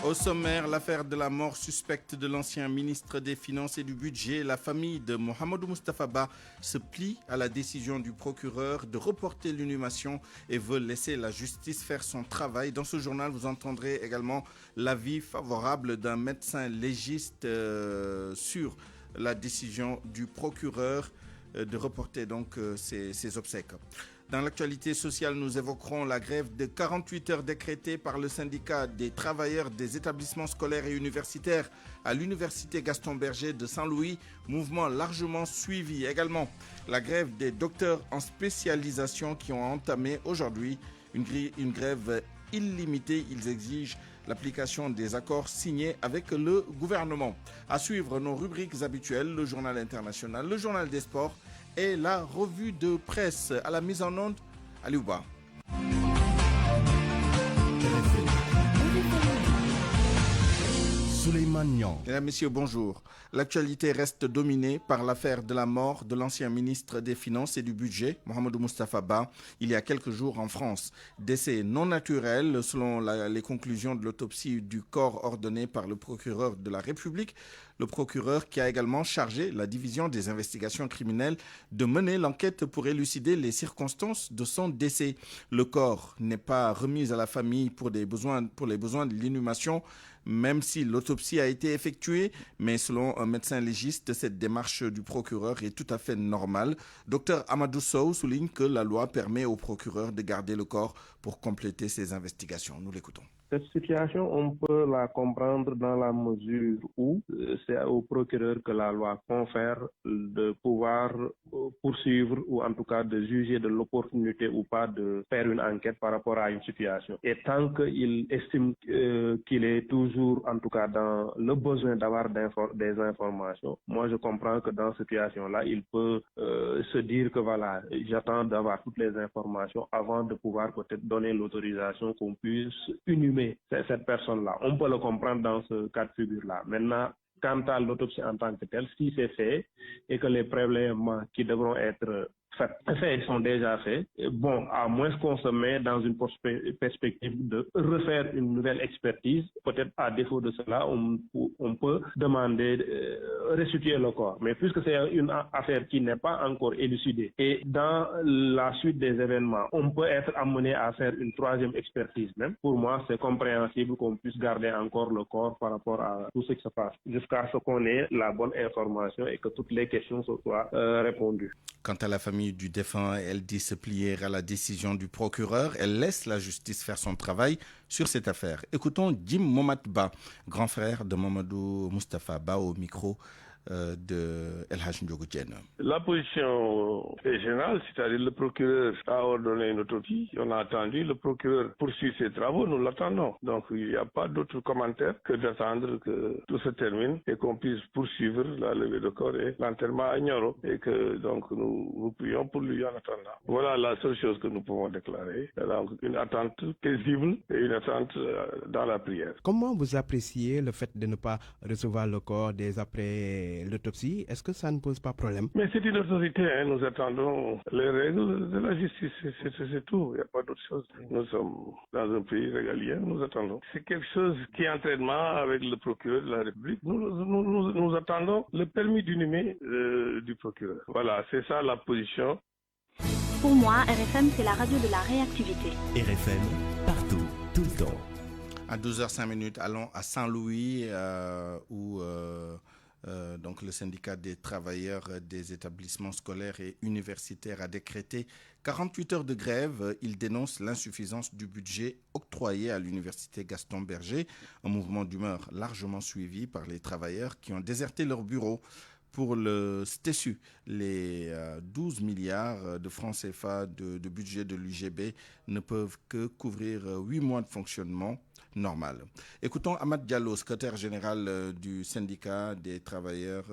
Au sommaire, l'affaire de la mort suspecte de l'ancien ministre des Finances et du Budget. La famille de Mohamedou Moustapha Ba se plie à la décision du procureur de reporter l'inhumation et veut laisser la justice faire son travail. Dans ce journal, vous entendrez également l'avis favorable d'un médecin légiste sur la décision du procureur de reporter donc ses obsèques. Dans l'actualité sociale, nous évoquerons la grève de 48 heures décrétée par le syndicat des travailleurs des établissements scolaires et universitaires à l'université Gaston Berger de Saint-Louis, mouvement largement suivi. Également, la grève des docteurs en spécialisation qui ont entamé aujourd'hui une grève illimitée. Ils exigent l'application des accords signés avec le gouvernement. À suivre nos rubriques habituelles, le journal international, le journal des sports et la revue de presse. À la mise en onde, Aliouba. Mesdames, Messieurs, bonjour. L'actualité reste dominée par l'affaire de la mort de l'ancien ministre des Finances et du Budget, Mohamedou Moustapha Ba, il y a quelques jours en France. Décès non naturel, selon les conclusions de l'autopsie du corps ordonné par le procureur de la République. Le procureur qui a également chargé la division des investigations criminelles de mener l'enquête pour élucider les circonstances de son décès. Le corps n'est pas remis à la famille pour les besoins de l'inhumation, même si l'autopsie a été effectuée, mais selon un médecin légiste, cette démarche du procureur est tout à fait normale. Dr Amadou Sow souligne que la loi permet au procureur de garder le corps pour compléter ses investigations. Nous l'écoutons. Cette situation, on peut la comprendre dans la mesure où c'est au procureur que la loi confère de pouvoir poursuivre ou en tout cas de juger de l'opportunité ou pas de faire une enquête par rapport à une situation. Et tant qu'il estime qu'il est toujours en tout cas dans le besoin d'avoir des informations, moi je comprends que dans cette situation-là, il peut se dire que voilà, j'attends d'avoir toutes les informations avant de pouvoir peut-être donner l'autorisation qu'on puisse inhumer cette personne-là. On peut le comprendre dans ce cas de figure-là. Maintenant, quant à l'autopsie en tant que telle, si c'est fait et que les prélèvements qui devront être faits sont déjà faits, bon, à moins qu'on se met dans une perspective de refaire une nouvelle expertise, peut-être à défaut de cela, on peut demander de restituer le corps. Mais puisque c'est une affaire qui n'est pas encore élucidée et dans la suite des événements, on peut être amené à faire une troisième expertise même. Pour moi, c'est compréhensible qu'on puisse garder encore le corps par rapport à tout ce qui se passe, jusqu'à ce qu'on ait la bonne information et que toutes les questions soient répondues. Quant à la famille du défunt, elle dit se plier à la décision du procureur. Elle laisse la justice faire son travail sur cette affaire. Écoutons Jim Momat Ba, grand frère de Mohamedou Moustapha Ba, au micro de El Hadj Ndiogou Diène. La position est générale, c'est-à-dire le procureur a ordonné une autopsie, on a attendu, le procureur poursuit ses travaux, nous l'attendons. Donc il n'y a pas d'autre commentaire que d'attendre que tout se termine et qu'on puisse poursuivre la levée de corps et l'enterrement à Nioro et que donc nous prions pour lui en attendant. Voilà la seule chose que nous pouvons déclarer. Donc une attente paisible et une attente dans la prière. Comment vous appréciez le fait de ne pas recevoir le corps dès après l'autopsie? Est-ce que ça ne pose pas problème? Mais c'est une autorité, nous attendons les règles de la justice, c'est tout, il n'y a pas d'autre chose. Nous sommes dans un pays régalien, nous attendons. C'est quelque chose qui est entraînement avec le procureur de la République. Nous attendons le permis d'inhumer du procureur. Voilà, c'est ça la position. Pour moi, RFM, c'est la radio de la réactivité. RFM, partout, tout le temps. À 12h05, allons à Saint-Louis où donc le syndicat des travailleurs des établissements scolaires et universitaires a décrété 48 heures de grève. Il dénonce l'insuffisance du budget octroyé à l'université Gaston Berger, un mouvement d'humeur largement suivi par les travailleurs qui ont déserté leur bureau. Pour le STESU, les 12 milliards de francs CFA de budget de l'UGB ne peuvent que couvrir 8 mois de fonctionnement normal. Écoutons Ahmad Diallo, secrétaire général du syndicat des travailleurs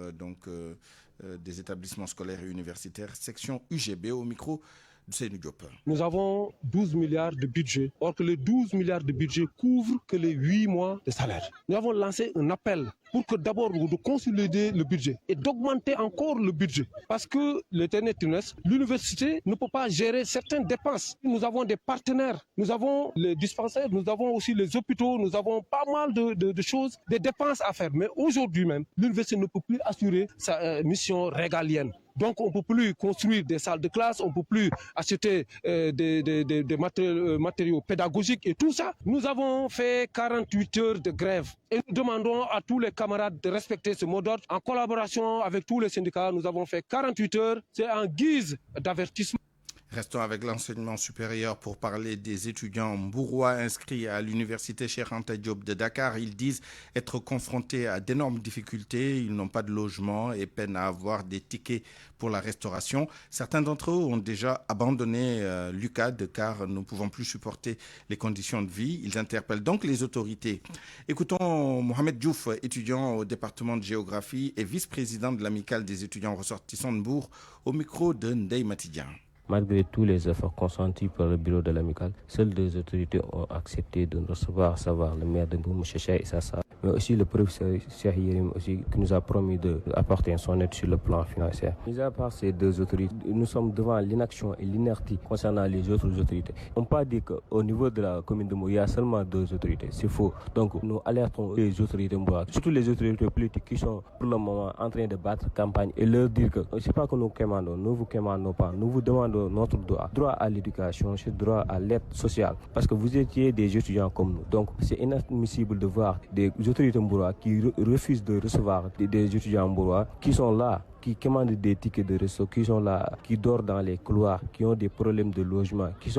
des établissements scolaires et universitaires, section UGB, au micro de Seynou Diop. Nous avons 12 milliards de budget, or que les 12 milliards de budget couvrent que les 8 mois de salaire. Nous avons lancé un appel pour que d'abord de consolider le budget et d'augmenter encore le budget. Parce que le dernier trimestre, l'université ne peut pas gérer certaines dépenses. Nous avons des partenaires, nous avons les dispensaires, nous avons aussi les hôpitaux, nous avons pas mal de choses, des dépenses à faire. Mais aujourd'hui même, l'université ne peut plus assurer sa mission régalienne. Donc on ne peut plus construire des salles de classe, on ne peut plus acheter des matériaux pédagogiques et tout ça. Nous avons fait 48 heures de grève et nous demandons à tous les camarades de respecter ce mot d'ordre. En collaboration avec tous les syndicats, nous avons fait 48 heures. C'est en guise d'avertissement. Restons avec l'enseignement supérieur pour parler des étudiants mbourois inscrits à l'université Cheikh Anta Diop de Dakar. Ils disent être confrontés à d'énormes difficultés. Ils n'ont pas de logement et peinent à avoir des tickets pour la restauration. Certains d'entre eux ont déjà abandonné l'UCAD car ne pouvant plus supporter les conditions de vie. Ils interpellent donc les autorités. Écoutons Mohamed Diouf, étudiant au département de géographie et vice-président de l'amicale des étudiants ressortissants de Mbour, au micro de Ndeye Matidian. Malgré tous les efforts consentis par le bureau de l'amicale, seules deux autorités ont accepté de nous recevoir, à savoir le maire de Mbour, M. Cheikh Issa Sarr, mais aussi le professeur Cheikh Yérim aussi, qui nous a promis d'apporter son aide sur le plan financier. Mis à part ces deux autorités, nous sommes devant l'inaction et l'inertie concernant les autres autorités. On ne peut pas dire qu'au niveau de la commune de Mbour, il y a seulement deux autorités. C'est faux. Donc nous alertons les autorités mbouroises, surtout les autorités politiques qui sont pour le moment en train de battre campagne et leur dire que ce n'est pas que nous commandons, nous vous commandons pas, nous vous demandons notre droit à l'éducation, c'est droit à l'aide sociale. Parce que vous étiez des étudiants comme nous. Donc c'est inadmissible de voir des autorités mbouroises qui refusent de recevoir des étudiants mbourois qui sont là, qui commandent des tickets de resto, qui sont là, qui dorment dans les couloirs, qui ont des problèmes de logement, qui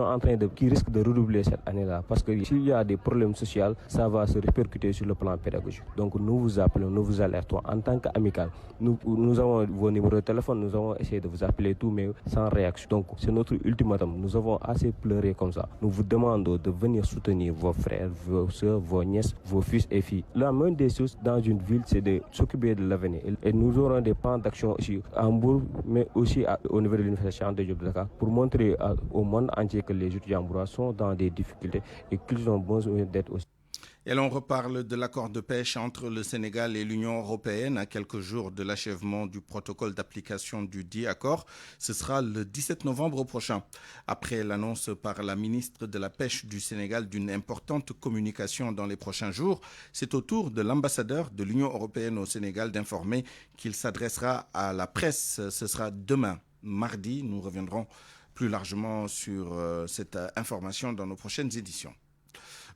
risquent de redoubler cette année-là. Parce que s'il y a des problèmes sociaux, ça va se répercuter sur le plan pédagogique. Donc nous vous appelons, nous vous alertons en tant qu'amicale. Nous avons vos numéros de téléphone, nous avons essayé de vous appeler tout, mais sans réaction. Donc c'est notre ultimatum. Nous avons assez pleuré comme ça. Nous vous demandons de venir soutenir vos frères, vos soeurs, vos nièces, vos fils et filles. La moindre des choses dans une ville, c'est de s'occuper de l'avenir. Et nous aurons des plans d'action aussi à Mbour, mais aussi au niveau de l'université Cheikh Anta Diop de Dakar, pour montrer au monde entier que les étudiants mbourois sont dans des difficultés et qu'ils ont besoin d'aide aussi. Et l'on reparle de l'accord de pêche entre le Sénégal et l'Union européenne à quelques jours de l'achèvement du protocole d'application du dit accord. Ce sera le 17 novembre prochain. Après l'annonce par la ministre de la Pêche du Sénégal d'une importante communication dans les prochains jours, c'est au tour de l'ambassadeur de l'Union européenne au Sénégal d'informer qu'il s'adressera à la presse. Ce sera demain, mardi. Nous reviendrons plus largement sur cette information dans nos prochaines éditions.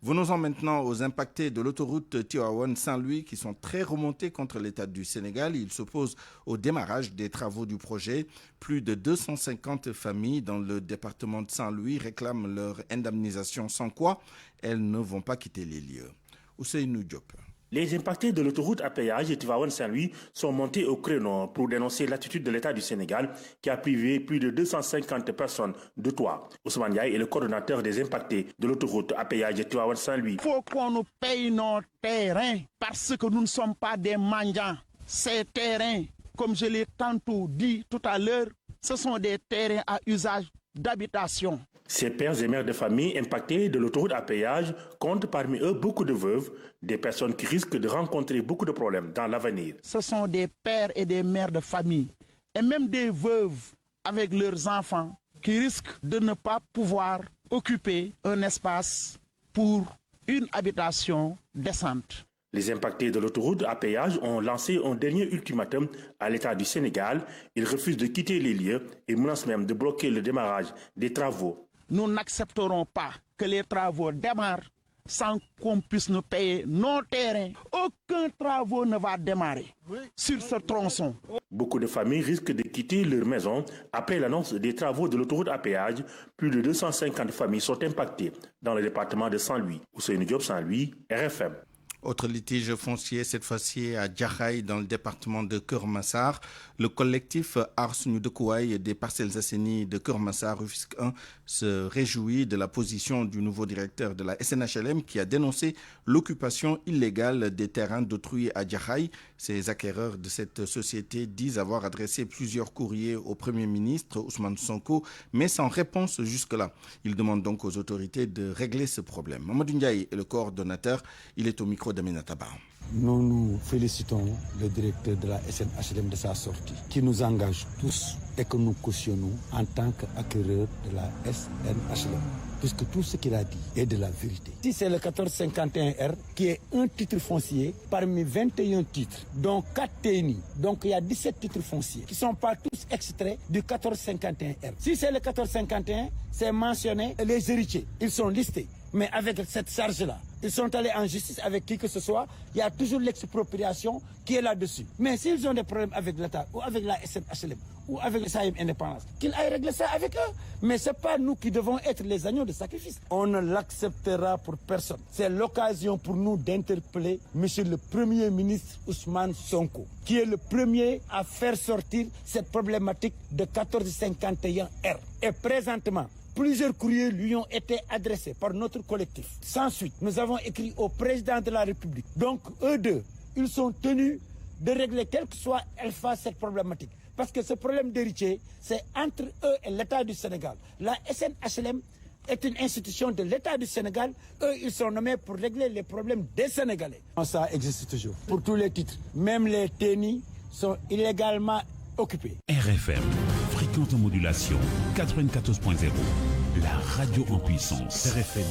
Venons-en maintenant aux impactés de l'autoroute Tivaouane-Saint-Louis qui sont très remontés contre l'État du Sénégal. Ils s'opposent au démarrage des travaux du projet. Plus de 250 familles dans le département de Saint-Louis réclament leur indemnisation, sans quoi elles ne vont pas quitter les lieux. Ousseynou Diop. Les impactés de l'autoroute à péage de Tivaouane-Saint-Louis sont montés au créneau pour dénoncer l'attitude de l'État du Sénégal qui a privé plus de 250 personnes de toit. Ousmane Yaye est le coordonnateur des impactés de l'autoroute à péage de Tivaouane-Saint-Louis. Il faut qu'on nous paye nos terrains parce que nous ne sommes pas des mendiants. Ces terrains, comme je l'ai tantôt dit tout à l'heure, ce sont des terrains à usage d'habitation. Ces pères et mères de famille impactés de l'autoroute à péage comptent parmi eux beaucoup de veuves, des personnes qui risquent de rencontrer beaucoup de problèmes dans l'avenir. Ce sont des pères et des mères de famille et même des veuves avec leurs enfants qui risquent de ne pas pouvoir occuper un espace pour une habitation décente. Les impactés de l'autoroute à péage ont lancé un dernier ultimatum à l'État du Sénégal. Ils refusent de quitter les lieux et menacent même de bloquer le démarrage des travaux. Nous n'accepterons pas que les travaux démarrent sans qu'on puisse nous payer nos terrains. Aucun travaux ne va démarrer sur ce tronçon. Beaucoup de familles risquent de quitter leur maison après l'annonce des travaux de l'autoroute à péage. Plus de 250 familles sont impactées dans le département de Saint-Louis. Ousseynou Diop, Saint-Louis, RFM. Autre litige foncier, cette fois-ci à Djahaï, dans le département de Keur Massar. Le collectif Ars Nudekouaï des Parcelles Assainies de Keur Massar, Rufisque 1, se réjouit de la position du nouveau directeur de la SNHLM qui a dénoncé l'occupation illégale des terrains d'autrui à Djahaï. Ces acquéreurs de cette société disent avoir adressé plusieurs courriers au Premier ministre Ousmane Sonko, mais sans réponse jusque-là. Ils demandent donc aux autorités de régler ce problème. Mamadou Ndiaye est le coordonnateur. Il est au micro micro d'Aminata Ba. Nous félicitons le directeur de la SNHLM de sa sortie, qui nous engage tous et que nous cautionnons en tant qu'acquéreurs de la SNHLM. Puisque tout ce qu'il a dit est de la vérité. Si c'est le 1451R qui est un titre foncier parmi 21 titres, dont 4 TNI, donc il y a 17 titres fonciers qui ne sont pas tous extraits du 1451R. Si c'est le 1451, c'est mentionné les héritiers, ils sont listés. Mais avec cette charge-là, ils sont allés en justice avec qui que ce soit, il y a toujours l'expropriation qui est là-dessus. Mais s'ils ont des problèmes avec l'État ou avec la SNHLM ou avec le SAIM Indépendance, qu'ils aillent régler ça avec eux. Mais ce n'est pas nous qui devons être les agneaux de sacrifice. On ne l'acceptera pour personne. C'est l'occasion pour nous d'interpeller Monsieur le Premier ministre Ousmane Sonko, qui est le premier à faire sortir cette problématique de 1451R. Et présentement, plusieurs courriers lui ont été adressés par notre collectif. Sans suite, nous avons écrit au président de la République. Donc, eux deux, ils sont tenus de régler quelle que soit cette problématique. Parce que ce problème d'héritier, c'est entre eux et l'État du Sénégal. La SNHLM est une institution de l'État du Sénégal. Eux, ils sont nommés pour régler les problèmes des Sénégalais. Ça existe toujours. Pour tous les titres, même les TNI sont illégalement occupés. RFM, fréquente modulation 94.0, la radio en puissance. RFM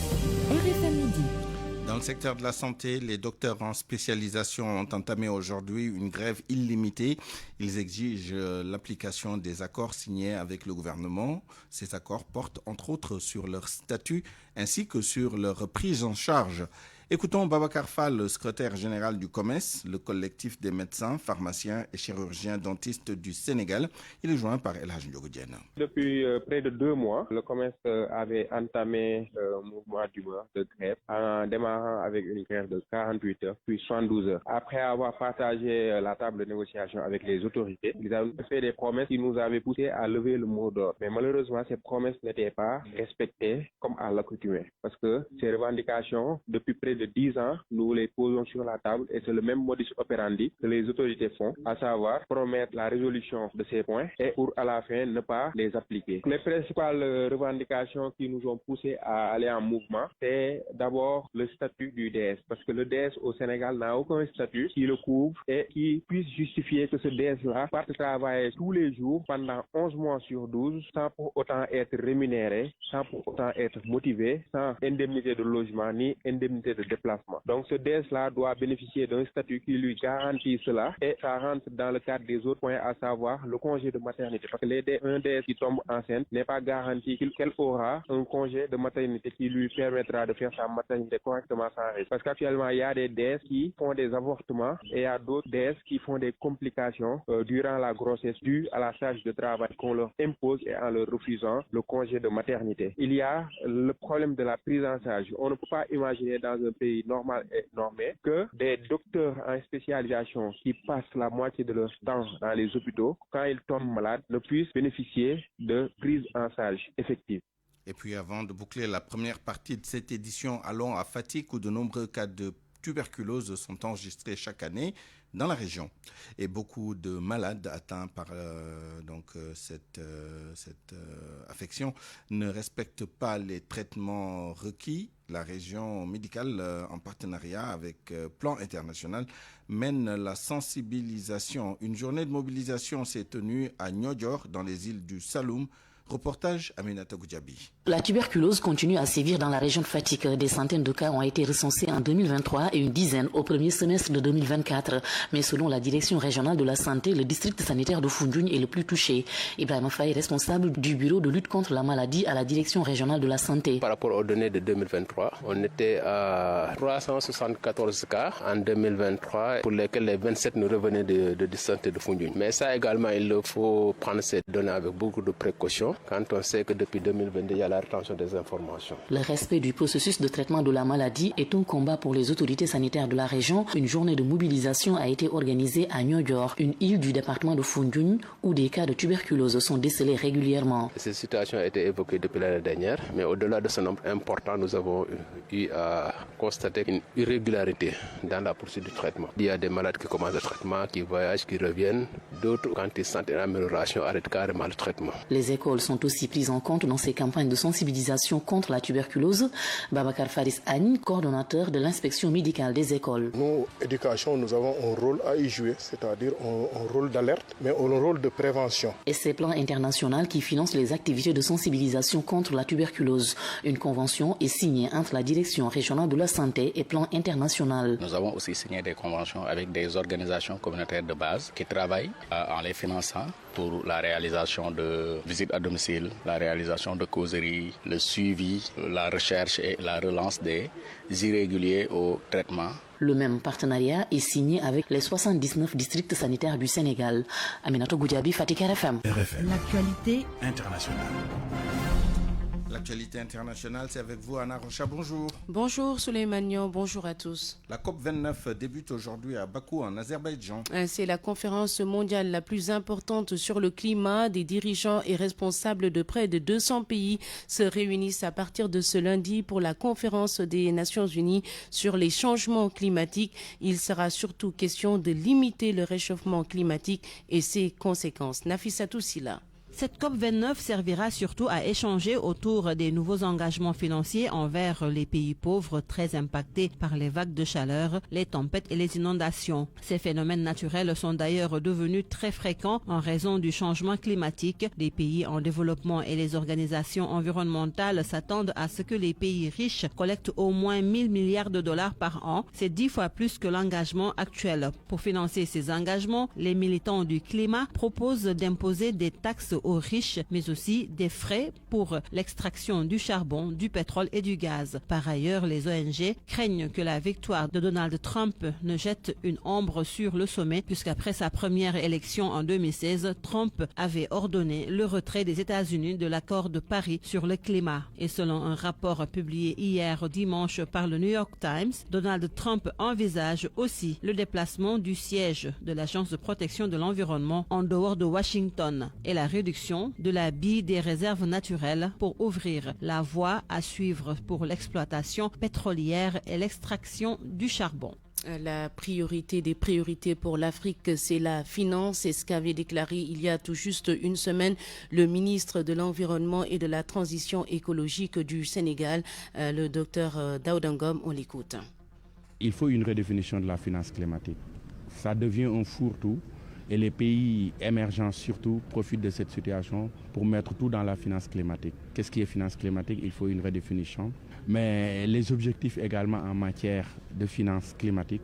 midi. Dans le secteur de la santé, les docteurs en spécialisation ont entamé aujourd'hui une grève illimitée. Ils exigent l'application des accords signés avec le gouvernement. Ces accords portent entre autres sur leur statut ainsi que sur leur prise en charge. Écoutons Babacar Fall, le secrétaire général du COMES, le collectif des médecins, pharmaciens et chirurgiens dentistes du Sénégal. Il est joint par El Hadj Ndiogou Diène. Depuis près de 2 mois, le COMES avait entamé un mouvement d'humeur de grève en démarrant avec une grève de 48 heures, puis 72 heures. Après avoir partagé la table de négociation avec les autorités, ils avaient fait des promesses qui nous avaient poussé à lever le mot d'ordre. Mais malheureusement, ces promesses n'étaient pas respectées comme à l'accoutumée. Parce que ces revendications, depuis près de 10 ans, nous les posons sur la table et c'est le même modus operandi que les autorités font, à savoir promettre la résolution de ces points et pour à la fin ne pas les appliquer. Les principales revendications qui nous ont poussé à aller en mouvement, c'est d'abord le statut du DS, parce que le DS au Sénégal n'a aucun statut qui le couvre et qui puisse justifier que ce DS-là parte travailler tous les jours pendant 11 mois sur 12 sans pour autant être rémunéré, sans pour autant être motivé, sans indemnité de logement ni indemnité de déplacement. Donc ce DS-là doit bénéficier d'un statut qui lui garantit cela et ça rentre dans le cadre des autres points, à savoir le congé de maternité. Parce que un DS qui tombe enceinte n'est pas garanti qu'elle aura un congé de maternité qui lui permettra de faire sa maternité correctement sans risque. Parce qu'actuellement, il y a des DS qui font des avortements et il y a d'autres DS qui font des complications durant la grossesse dues à la charge de travail qu'on leur impose et en leur refusant le congé de maternité. Il y a le problème de la prise en charge. On ne peut pas imaginer dans un pays normal et normé que des docteurs en spécialisation qui passent la moitié de leur temps dans les hôpitaux, quand ils tombent malades, ne puissent bénéficier de prise en charge effective. Et puis avant de boucler la première partie de cette édition, allons à Fatick où de nombreux cas de tuberculose sont enregistrés chaque année dans la région. Et beaucoup de malades atteints par cette affection ne respectent pas les traitements requis. La région médicale, en partenariat avec Plan International, mène la sensibilisation. Une journée de mobilisation s'est tenue à Niodior, dans les îles du Saloum. Reportage Aminata Goudjabi. La tuberculose continue à sévir dans la région de Fatick. Des centaines de cas ont été recensés en 2023 et une dizaine au premier semestre de 2024. Mais selon la direction régionale de la santé, le district sanitaire de Foundiougne est le plus touché. Ibrahima Faye, responsable du bureau de lutte contre la maladie à la direction régionale de la santé. Par rapport aux données de 2023, on était à 374 cas en 2023 pour lesquels les 27 nous revenaient de santé de Foundiougne. Mais ça également, il faut prendre ces données avec beaucoup de précautions. Quand on sait que depuis 2022, il y a la rétention des informations. Le respect du processus de traitement de la maladie est un combat pour les autorités sanitaires de la région. Une journée de mobilisation a été organisée à Niodior, une île du département de Foundiougne, où des cas de tuberculose sont décelés régulièrement. Cette situation a été évoquée depuis l'année dernière, mais au-delà de ce nombre important, nous avons eu à constater une irrégularité dans la poursuite du traitement. Il y a des malades qui commencent le traitement, qui voyagent, qui reviennent. D'autres, quand ils sentent une amélioration, arrêtent carrément le traitement. Les écoles sont aussi prises en compte dans ces campagnes de sensibilisation contre la tuberculose. Babacar Faris Agne, coordonnateur de l'inspection médicale des écoles. Nous, éducation, nous avons un rôle à y jouer, c'est-à-dire un rôle d'alerte, mais un rôle de prévention. Et c'est Plan International qui finance les activités de sensibilisation contre la tuberculose. Une convention est signée entre la Direction régionale de la santé et Plan International. Nous avons aussi signé des conventions avec des organisations communautaires de base qui travaillent en les finançant pour la réalisation de visites à domicile, la réalisation de causeries, le suivi, la recherche et la relance des irréguliers au traitement. Le même partenariat est signé avec les 79 districts sanitaires du Sénégal. Aminato Goudiabi, Fatick RFM. L'actualité internationale. L'actualité internationale, c'est avec vous, Anna Rocha. Bonjour. Bonjour, Souleymane. Bonjour à tous. La COP29 débute aujourd'hui à Bakou, en Azerbaïdjan. C'est la conférence mondiale la plus importante sur le climat. Des dirigeants et responsables de près de 200 pays se réunissent à partir de ce lundi pour la conférence des Nations Unies sur les changements climatiques. Il sera surtout question de limiter le réchauffement climatique et ses conséquences. Nafissatou Silla. Cette COP29 servira surtout à échanger autour des nouveaux engagements financiers envers les pays pauvres très impactés par les vagues de chaleur, les tempêtes et les inondations. Ces phénomènes naturels sont d'ailleurs devenus très fréquents en raison du changement climatique. Les pays en développement et les organisations environnementales s'attendent à ce que les pays riches collectent au moins 1 000 milliards de dollars par an. C'est 10 fois plus que l'engagement actuel. Pour financer ces engagements, les militants du climat proposent d'imposer des taxes aux riches, mais aussi des frais pour l'extraction du charbon, du pétrole et du gaz. Par ailleurs, les ONG craignent que la victoire de Donald Trump ne jette une ombre sur le sommet, puisqu'après sa première élection en 2016, Trump avait ordonné le retrait des États-Unis de l'accord de Paris sur le climat. Et selon un rapport publié hier dimanche par le New York Times, Donald Trump envisage aussi le déplacement du siège de l'Agence de protection de l'environnement en dehors de Washington et la réduction de la bille des réserves naturelles pour ouvrir la voie à suivre pour l'exploitation pétrolière et l'extraction du charbon. La priorité des priorités pour l'Afrique, c'est la finance. C'est ce qu'avait déclaré il y a tout juste une semaine le ministre de l'Environnement et de la Transition écologique du Sénégal, le docteur Daouda Ngom. On l'écoute. Il faut une redéfinition de la finance climatique. Ça devient un fourre-tout. Et les pays émergents surtout profitent de cette situation pour mettre tout dans la finance climatique. Qu'est-ce qui est finance climatique? Il faut une redéfinition. Mais les objectifs également en matière de finance climatique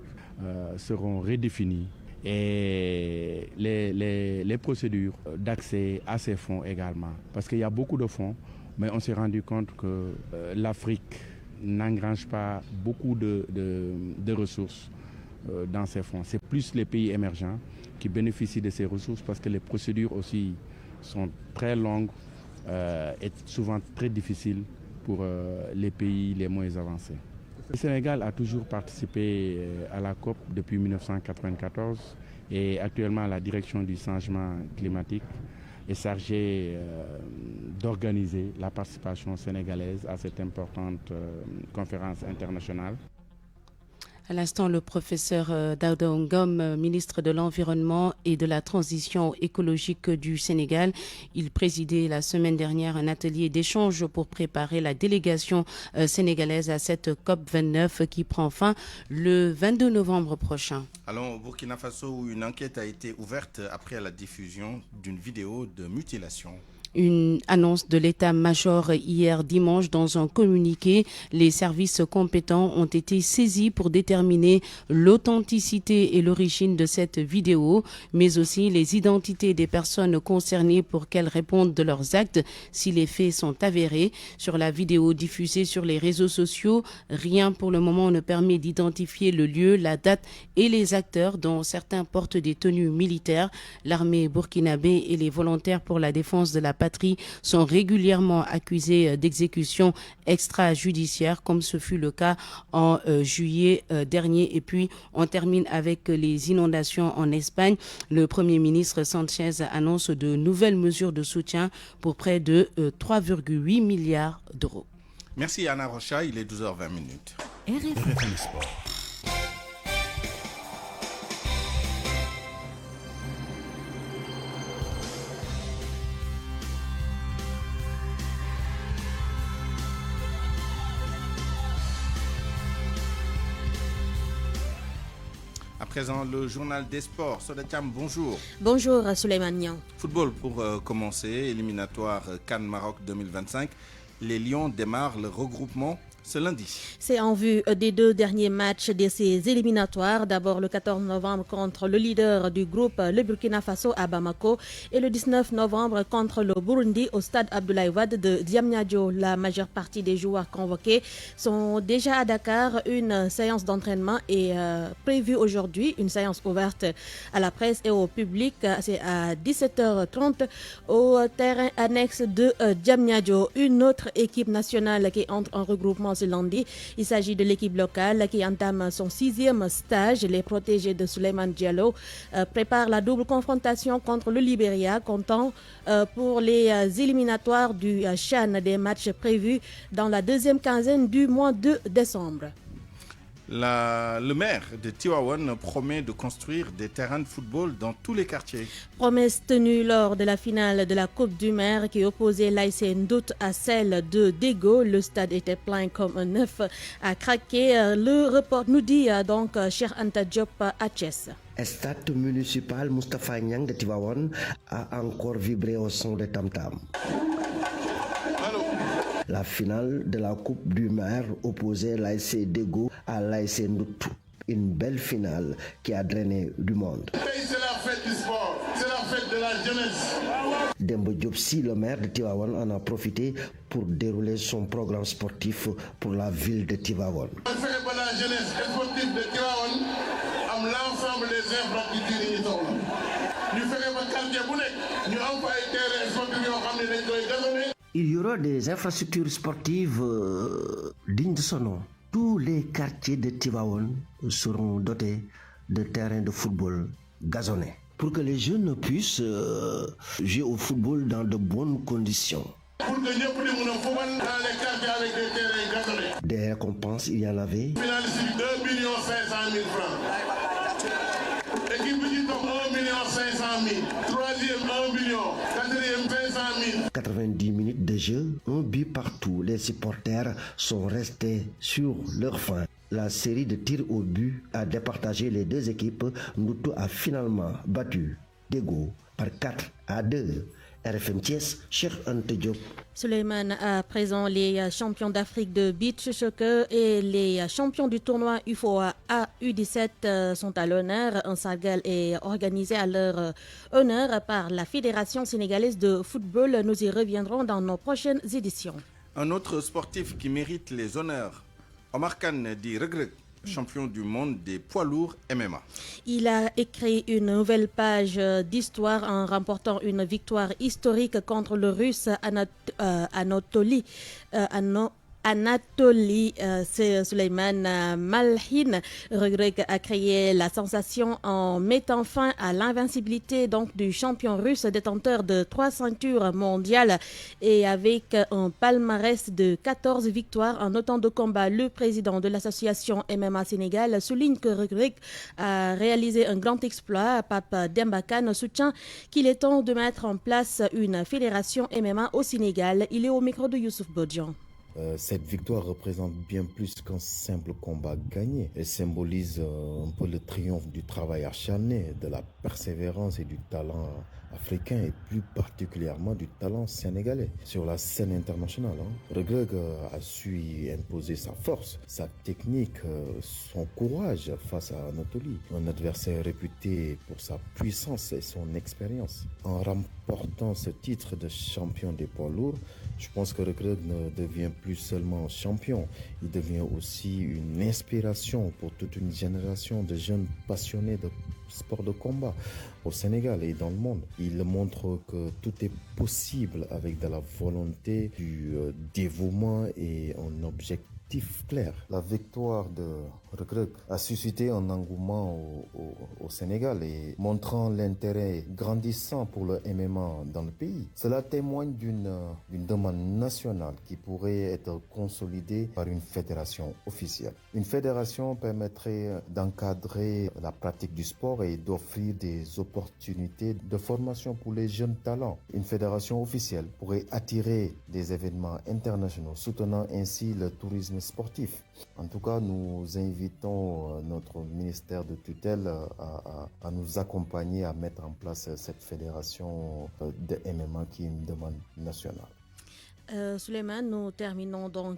seront redéfinis. Et les procédures d'accès à ces fonds également. Parce qu'il y a beaucoup de fonds, mais on s'est rendu compte que l'Afrique n'engrange pas beaucoup de ressources dans ces fonds. C'est plus les pays émergents qui bénéficient de ces ressources parce que les procédures aussi sont très longues et souvent très difficiles pour les pays les moins avancés. Le Sénégal a toujours participé à la COP depuis 1994 et actuellement la direction du changement climatique est chargée d'organiser la participation sénégalaise à cette importante conférence internationale. À l'instant, le professeur Daouda Ngom, ministre de l'Environnement et de la Transition écologique du Sénégal, il présidait la semaine dernière un atelier d'échange pour préparer la délégation sénégalaise à cette COP29 qui prend fin le 22 novembre prochain. Allons au Burkina Faso où une enquête a été ouverte après la diffusion d'une vidéo de mutilation. Une annonce de l'état-major hier dimanche dans un communiqué. Les services compétents ont été saisis pour déterminer l'authenticité et l'origine de cette vidéo, mais aussi les identités des personnes concernées pour qu'elles répondent de leurs actes si les faits sont avérés. Sur la vidéo diffusée sur les réseaux sociaux, rien pour le moment ne permet d'identifier le lieu, la date et les acteurs dont certains portent des tenues militaires. L'armée burkinabé et les volontaires pour la défense de la patrie sont régulièrement accusés d'exécutions extrajudiciaires, comme ce fut le cas en juillet dernier. Et puis, on termine avec les inondations en Espagne. Le Premier ministre Sanchez annonce de nouvelles mesures de soutien pour près de 3,8 milliards d'euros. Merci Anna Rocha, il est 12h20. RFM Sport. À présent, le journal des sports. Sodatiam, bonjour. Bonjour, Souleymane Niang. Football pour commencer, éliminatoire CAN Maroc 2025. Les Lions démarrent le regroupement ce lundi. C'est en vue des 2 derniers matchs de ces éliminatoires. D'abord le 14 novembre contre le leader du groupe, le Burkina Faso à Bamako, et le 19 novembre contre le Burundi au stade Abdoulaye Wade de Diamniadio. La majeure partie des joueurs convoqués sont déjà à Dakar. Une séance d'entraînement est prévue aujourd'hui, une séance ouverte à la presse et au public. C'est à 17h30 au terrain annexe de Diamniadio. Une autre équipe nationale qui entre en regroupement ce lundi. Il s'agit de l'équipe locale qui entame son 6e stage. Les protégés de Souleymane Diallo préparent la double confrontation contre le Libéria, comptant pour les éliminatoires du CHAN, des matchs prévus dans la 2e quinzaine du mois de décembre. Le maire de Tivaouane promet de construire des terrains de football dans tous les quartiers. Promesse tenue lors de la finale de la Coupe du Maire qui opposait l'ASC Ndout à celle de Dego. Le stade était plein comme un œuf à craquer. Le report nous dit donc Cheikh Anta Diop à Thiès. Stade municipal Moustapha Niang de Tivaouane a encore vibré au son de tam-tam. La finale de la Coupe du Maire opposait l'ASC Dego à l'ASC Ndout. Une belle finale qui a drainé du monde. C'est la fête du sport, c'est la fête de la jeunesse. Dembo Diopsi, le maire de Tivaouane, en a profité pour dérouler son programme sportif pour la ville de Tivaouane. On fait pour la jeunesse sportive de Tivaouane, am l'ensemble des infrastructures yi soxla. Ñu fexe ba quartier bu nekk ñu am fa ay terrain sportif yoo xam ne dañ koy gazonné. Il y aura des infrastructures sportives dignes de son nom. Tous les quartiers de Tivaouane seront dotés de terrains de football gazonnés pour que les jeunes puissent jouer au football dans de bonnes conditions. Pour que ñëpp di mën a football dans les quartiers avec des terrains gazonnés. Des récompenses, il y en avait. Finaliste 2 500 000 francs. Équipe bi ci topp 1 500 000. Troisième 1 million. Quatrième 500 000. 90 minutes de jeu, un but partout. Les supporters sont restés sur leur faim. La série de tirs au but a départagé les deux équipes. Ndoutou a finalement battu Dego par 4-2. RFM Thiès, Cheikh Anta Diop. Souleymane, à présent, les champions d'Afrique de beach soccer et les champions du tournoi UFOA U17 sont à l'honneur. Un sargal est organisé à leur honneur par la Fédération sénégalaise de football. Nous y reviendrons dans nos prochaines éditions. Un autre sportif qui mérite les honneurs, Omar Kane dit Regreg, champion du monde des poids lourds MMA. Il a écrit une nouvelle page d'histoire en remportant une victoire historique contre le Russe Anatoly Souleymane Malhin. Regreg a créé la sensation en mettant fin à l'invincibilité donc du champion russe détenteur de 3 ceintures mondiales et avec un palmarès de 14 victoires en autant de combats. Le président de l'association MMA Sénégal souligne que Regreg a réalisé un grand exploit. Pape Demba Kane soutient qu'il est temps de mettre en place une fédération MMA au Sénégal. Il est au micro de Youssouf Bodian. Cette victoire représente bien plus qu'un simple combat gagné. Elle symbolise un peu le triomphe du travail acharné, de la persévérance et du talent africain et plus particulièrement du talent sénégalais sur la scène internationale. Regreg a su imposer sa force, sa technique, son courage face à Anatoly, un adversaire réputé pour sa puissance et son expérience. En remportant ce titre de champion des poids lourds, je pense que Regreg ne devient plus seulement champion, il devient aussi une inspiration pour toute une génération de jeunes passionnés de sport de combat au Sénégal et dans le monde. Il montre que tout est possible avec de la volonté, du dévouement et un objectif clair. La victoire de Regreg a suscité un engouement au Sénégal et montrant l'intérêt grandissant pour le MMA dans le pays. Cela témoigne d'une demande nationale qui pourrait être consolidée par une fédération officielle. Une fédération permettrait d'encadrer la pratique du sport et d'offrir des opportunités de formation pour les jeunes talents. Une fédération officielle pourrait attirer des événements internationaux, soutenant ainsi le tourisme journalisme sportif. En tout cas, nous invitons notre ministère de tutelle à nous accompagner à mettre en place cette fédération de MMA qui est une demande nationale. Souleymane, nous terminons donc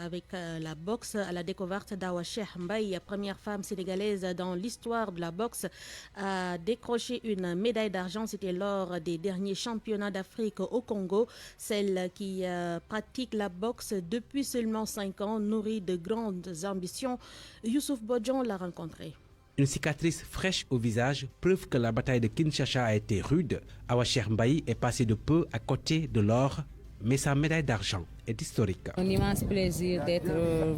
avec la boxe à la découverte d'Awa Cheikh Mbaye, première femme sénégalaise dans l'histoire de la boxe à décrocher une médaille d'argent. C'était lors des derniers championnats d'Afrique au Congo. Celle qui pratique la boxe depuis seulement 5 ans, nourrie de grandes ambitions. Youssouf Bodjon l'a rencontrée. Une cicatrice fraîche au visage, preuve que la bataille de Kinshasa a été rude. Awa Cheikh Mbaye est passée de peu à côté de l'or, mais sa médaille d'argent est historique. Un immense plaisir d'être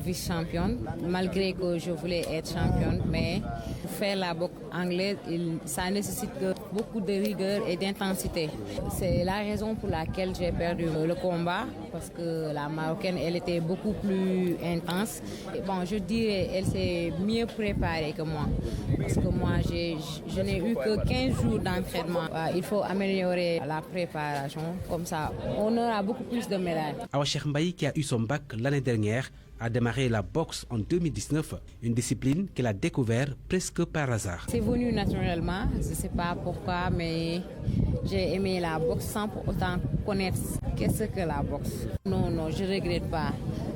vice-championne, malgré que je voulais être championne, mais pour faire la boxe anglaise, ça nécessite beaucoup de rigueur et d'intensité. C'est la raison pour laquelle j'ai perdu le combat, parce que la Marocaine, elle était beaucoup plus intense. Et bon, je dirais elle s'est mieux préparée que moi, parce que moi, je n'ai eu que 15 jours d'entraînement. Il faut améliorer la préparation, comme ça, on aura beaucoup plus de médailles. Cheikh Mbaye, qui a eu son bac l'année dernière, a démarré la boxe en 2019, une discipline qu'elle a découverte presque par hasard. C'est venu naturellement, je ne sais pas pourquoi, mais j'ai aimé la boxe sans pour autant connaître qu'est-ce que la boxe. Non, je ne regrette pas.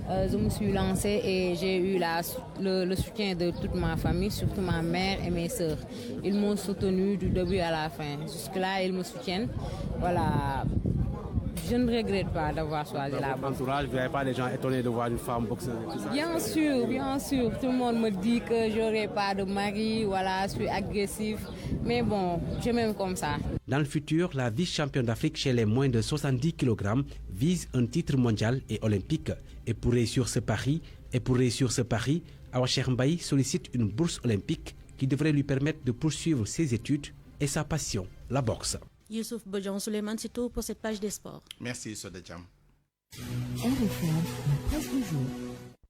Je me suis lancée et j'ai eu le soutien de toute ma famille, surtout ma mère et mes sœurs. Ils m'ont soutenue du début à la fin. Jusque-là, ils me soutiennent. Voilà. Je ne regrette pas d'avoir choisi la boxe. Entourage, vous n'avez pas les gens étonnés de voir une femme boxeuse? Bien sûr. Tout le monde me dit que je n'aurai pas de mari, voilà, je suis agressif. Mais bon, je m'aime comme ça. Dans le futur, la vice-championne d'Afrique chez les moins de 70 kg vise un titre mondial et olympique. Et pour réussir ce pari, Awa Cheikh Mbaye sollicite une bourse olympique qui devrait lui permettre de poursuivre ses études et sa passion, la boxe. Youssouf Bodjon, Souleymane, c'est tout pour cette page des sports. Merci, Sodejam.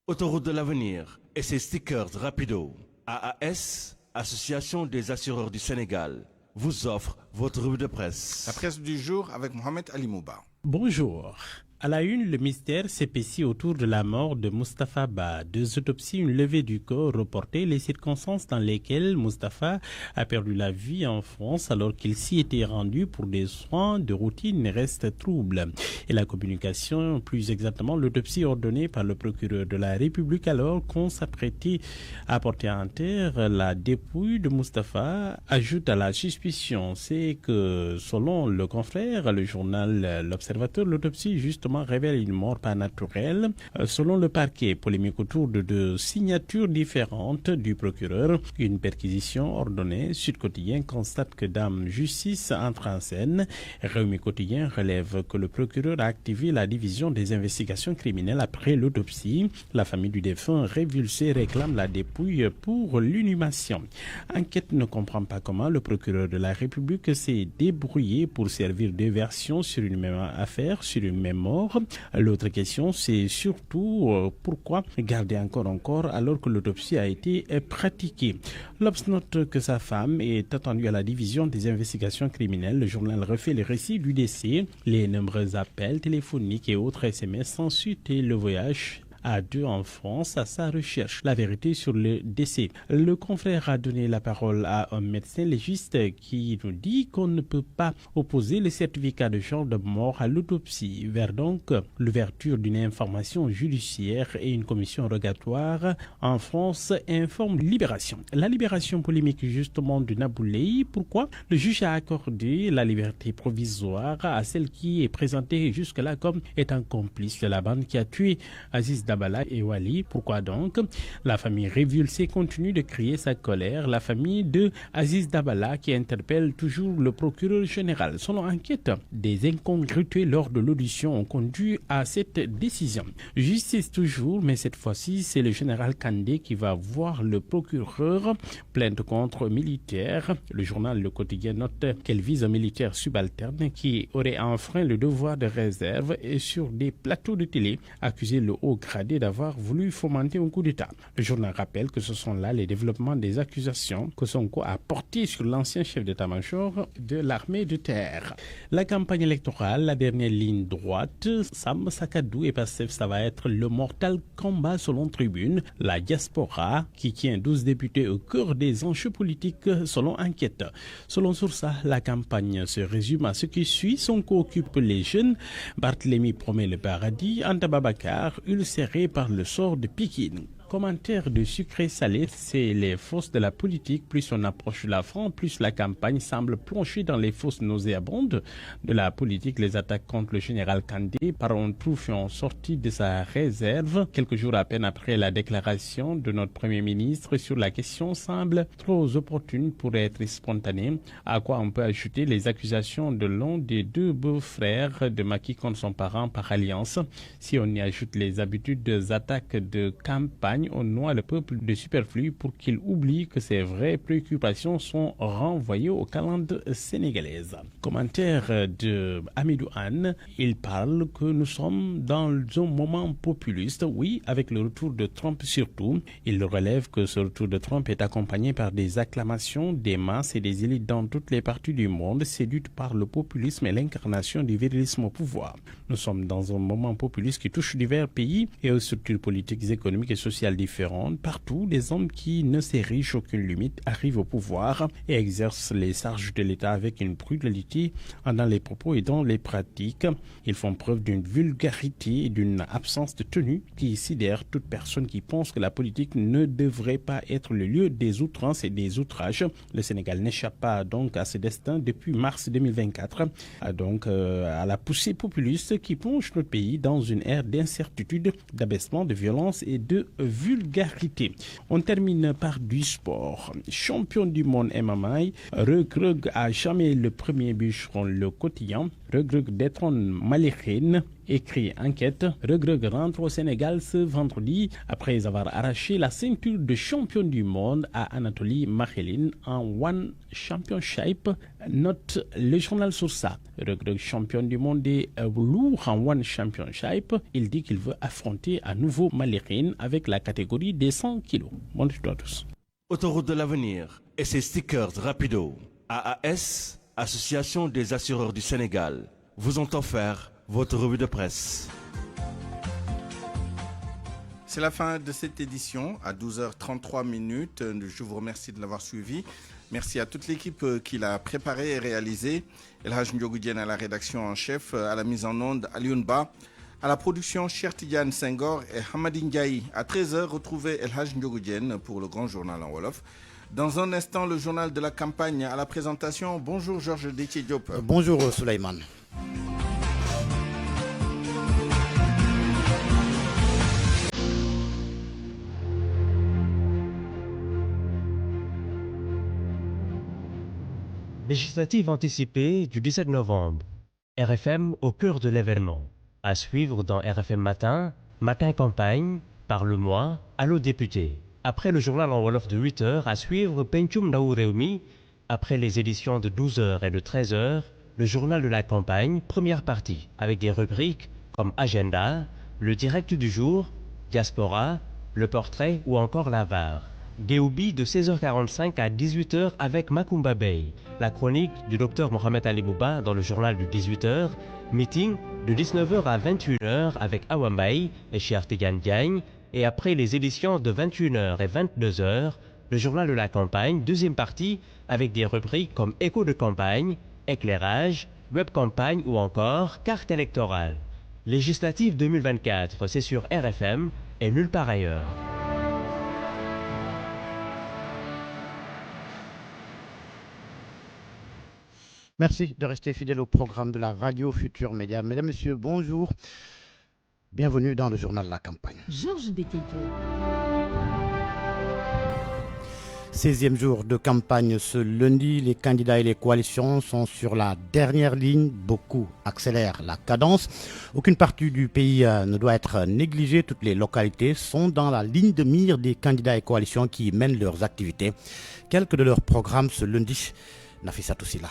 Autoroute de l'avenir et ses stickers rapido. AAS, Association des assureurs du Sénégal, vous offre votre revue de presse. La presse du jour avec Mohamed Ali Mouba. Bonjour. À la une, le mystère s'épaissit autour de la mort de Moustapha Ba. 2 autopsies, une levée du corps reportée, les circonstances dans lesquelles Moustapha a perdu la vie en France alors qu'il s'y était rendu pour des soins de routine restent troubles. Et la communication, plus exactement l'autopsie ordonnée par le procureur de la République alors qu'on s'apprêtait à porter en terre la dépouille de Moustapha, ajoute à la suspicion. C'est que selon le confrère, le journal L'Observateur, l'autopsie justement révèle une mort pas naturelle. Selon le parquet, polémique autour de 2 signatures différentes du procureur. Une perquisition ordonnée. Sud Quotidien constate que Dame Justice entre en scène. Rewmi Quotidien relève que le procureur a activé la division des investigations criminelles après l'autopsie. La famille du défunt révulsé réclame la dépouille pour l'inhumation. Enquête ne comprend pas comment le procureur de la République s'est débrouillé pour servir 2 versions sur une même affaire, sur une même mort. L'autre question, c'est surtout pourquoi garder encore alors que l'autopsie a été pratiquée. L'Obs note que sa femme est attendue à la division des investigations criminelles. Le journal refait le récit du décès, les nombreux appels téléphoniques et autres SMS sans suite et le voyage à 2 en France à sa recherche. La vérité sur le décès. Le confrère a donné la parole à un médecin légiste qui nous dit qu'on ne peut pas opposer le certificat de genre de mort à l'autopsie, vers donc l'ouverture d'une information judiciaire et une commission rogatoire en France, informe Libération. La libération polémique justement de Nabouley. Pourquoi le juge a accordé la liberté provisoire à celle qui est présentée jusque-là comme étant complice de la bande qui a tué Aziz Dabala et Wali. Pourquoi donc? La famille révulsée continue de crier sa colère. La famille de Aziz Dabala qui interpelle toujours le procureur général. Selon enquête, des incongruités lors de l'audition ont conduit à cette décision. Justice toujours, mais cette fois-ci, c'est le général Kandé qui va voir le procureur. Plainte contre militaire. Le journal Le Quotidien note qu'elle vise un militaire subalterne qui aurait enfreint le devoir de réserve et sur des plateaux de télé accusé le haut grade accusé d'avoir voulu fomenter un coup d'État. Le journal rappelle que ce sont là les développements des accusations que Sonko a portées sur l'ancien chef d'état-major de l'armée de terre. La campagne électorale, la dernière ligne droite, Sam Sakadou et Pastef, ça va être le mortal combat selon Tribune. La diaspora qui tient 12 députés au cœur des enjeux politiques selon Enquête. Selon Source, la campagne se résume à ce qui suit. Sonko occupe les jeunes, Barthélemy promet le paradis, Anta Babacar ulcéré par le sort de Pikine. Commentaire de sucré-salé, c'est les forces de la politique. Plus on approche de la fin, plus la campagne semble plonger dans les fausses nauséabondes de la politique. Les attaques contre le général Kandé par un troufion sorti de sa réserve quelques jours à peine après la déclaration de notre Premier ministre sur la question semble trop opportune pour être spontanée. À quoi on peut ajouter les accusations de l'un des deux beaux-frères de Macky contre son parent par alliance. Si on y ajoute les habitudes des attaques de campagne, on noie le peuple de superflu pour qu'il oublie que ses vraies préoccupations sont renvoyées aux calendes sénégalaises. Commentaire de Amidou Anne, il parle que nous sommes dans un moment populiste, oui, avec le retour de Trump surtout. Il relève que ce retour de Trump est accompagné par des acclamations des masses et des élites dans toutes les parties du monde, séduites par le populisme et l'incarnation du virilisme au pouvoir. Nous sommes dans un moment populiste qui touche divers pays et aux structures politiques, économiques et sociales différentes. Partout, des hommes qui ne s'érigent aucune limite arrivent au pouvoir et exercent les charges de l'État avec une brutalité dans les propos et dans les pratiques. Ils font preuve d'une vulgarité et d'une absence de tenue qui sidère toute personne qui pense que la politique ne devrait pas être le lieu des outrances et des outrages. Le Sénégal n'échappe pas donc à ce destin depuis mars 2024, donc à la poussée populiste qui plonge notre pays dans une ère d'incertitude, d'abaissement, de violence et de vulgarité. On termine par du sport. Champion du monde MMA, Reug a jamais le premier bûcheron le quotidien. Reug détrône Malikhine. Écrit Enquête, Reug rentre au Sénégal ce vendredi après avoir arraché la ceinture de champion du monde à Anatoly Makhelin en One Championship. Note le journal sur ça. Reug, champion du monde des lourds en One Championship, il dit qu'il veut affronter à nouveau Malikhine avec la catégorie des 100 kilos. Bonne journée à tous. Autoroute de l'avenir et ses stickers rapido. AAS, Association des assureurs du Sénégal, vous ont offert votre revue de presse. C'est la fin de cette édition à 12h33 minutes. Je vous remercie de l'avoir suivi. Merci à toute l'équipe qui l'a préparé et réalisé. El Hadj Ndiogou Diène à la rédaction en chef, à la mise en onde Alioune Ba, à la production Cheikh Tidiane Senghor et Hamadi Ndiaye. À 13h, retrouvez El Hadj Ndiogou Diène pour le grand journal en Wolof. Dans un instant, le journal de la campagne à la présentation. Bonjour Georges Déthié Diop. Bonjour Souleymane. Législative anticipée du 17 novembre. RFM au cœur de l'événement. À suivre dans RFM Matin, Matin Campagne, Parle-moi, Allô député. Après le journal en Wolof de 8h, à suivre Pencum Ndaw Rewmi. Après les éditions de 12h et de 13h, le journal de la campagne, première partie, avec des rubriques comme Agenda, le direct du jour, Diaspora, le portrait ou encore la VAR. Géoubi de 16h45 à 18h avec Makumba Bey. La chronique du docteur Mohamed Ali Bouba dans le journal de 18h. Meeting de 19h à 21h avec Awambaï et Cheikh Tidiane Diagne. Et après les éditions de 21h et 22h, le journal de la campagne, deuxième partie, avec des rubriques comme Écho de campagne, Éclairage, Web campagne ou encore Carte électorale. Législative 2024, c'est sur RFM et nulle part ailleurs. Merci de rester fidèle au programme de la radio Futur Média. Mesdames, Messieurs, bonjour. Bienvenue dans le journal de la campagne. Georges Déthié. 16e jour de campagne ce lundi, les candidats et les coalitions sont sur la dernière ligne. Beaucoup accélèrent la cadence. Aucune partie du pays ne doit être négligée. Toutes les localités sont dans la ligne de mire des candidats et coalitions qui mènent leurs activités. Quelques de leurs programmes ce lundi. Nafissatou Silla.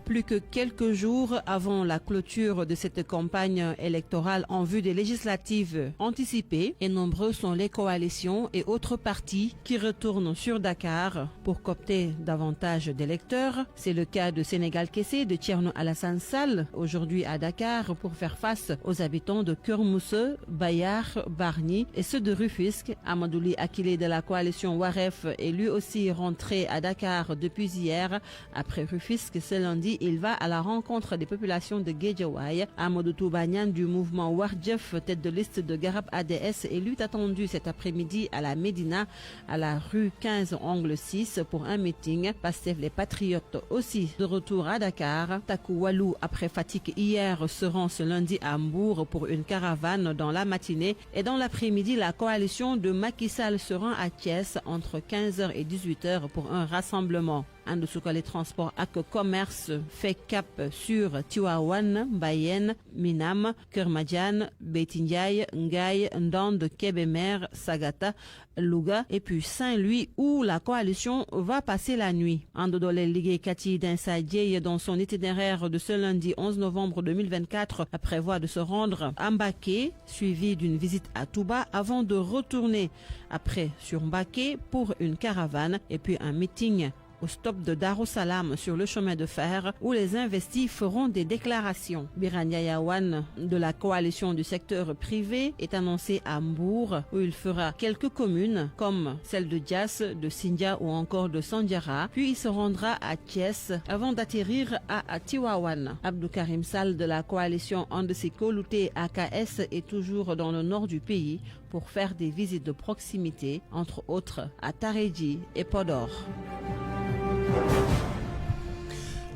Plus que quelques jours avant la clôture de cette campagne électorale en vue des législatives anticipées, et nombreux sont les coalitions et autres partis qui retournent sur Dakar pour coopter davantage d'électeurs. C'est le cas de Sénégal Kessé, de Thierno Alassane Sall, aujourd'hui à Dakar pour faire face aux habitants de Kermousse, Bayar, Bargny et ceux de Rufisque. Amadouli Akile de la coalition Waref est lui aussi rentré à Dakar depuis hier. Après Rufisque, ce lundi, il va à la rencontre des populations de Guédiawaye. Amadou Toubanian du mouvement Wardjef, tête de liste de Garab ADS, est lui attendu cet après-midi à la Médina, à la rue 15 angle 6 pour un meeting. Pastef les Patriotes aussi de retour à Dakar. Takou Walou, après fatigue hier, se rend ce lundi à Mbour pour une caravane dans la matinée. Et dans l'après-midi, la coalition de Macky Sall se rend à Thiès entre 15h et 18h pour un rassemblement. Andoussouka les transports ak commerce fait cap sur Tivaouane, Bayenne, Minam, Kermadiane, Bétindiaye, Ngaye, Ndande, Kébémer, Sagata, Louga et puis Saint-Louis où la coalition va passer la nuit. Andodole Ligue Kati d'Insadie dans son itinéraire de ce lundi 11 novembre 2024 prévoit de se rendre à Mbaké suivi d'une visite à Touba avant de retourner après sur Mbaké pour une caravane et puis un meeting au stop de Darussalam sur le chemin de fer où les investis feront des déclarations. Birania Yawan de la coalition du secteur privé est annoncé à Mbour où il fera quelques communes comme celle de Dias, de Sindia ou encore de Sandiara. Puis il se rendra à Thiès avant d'atterrir à Tivaouane. Abdou Karim Sall de la coalition Andesiko Louté AKS est toujours dans le nord du pays pour faire des visites de proximité, entre autres à Taredji et Podor.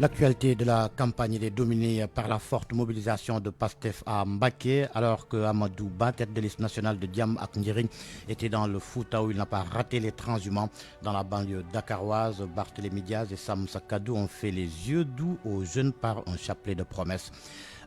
L'actualité de la campagne est dominée par la forte mobilisation de Pastef à Mbaké, alors que Amadou Ba, tête de liste nationale de Diam ak Ndiring, était dans le Fouta où il n'a pas raté les transhumants. Dans la banlieue dakaroise, Barthélémy Diaz et Sam Sakadou ont fait les yeux doux aux jeunes par un chapelet de promesses.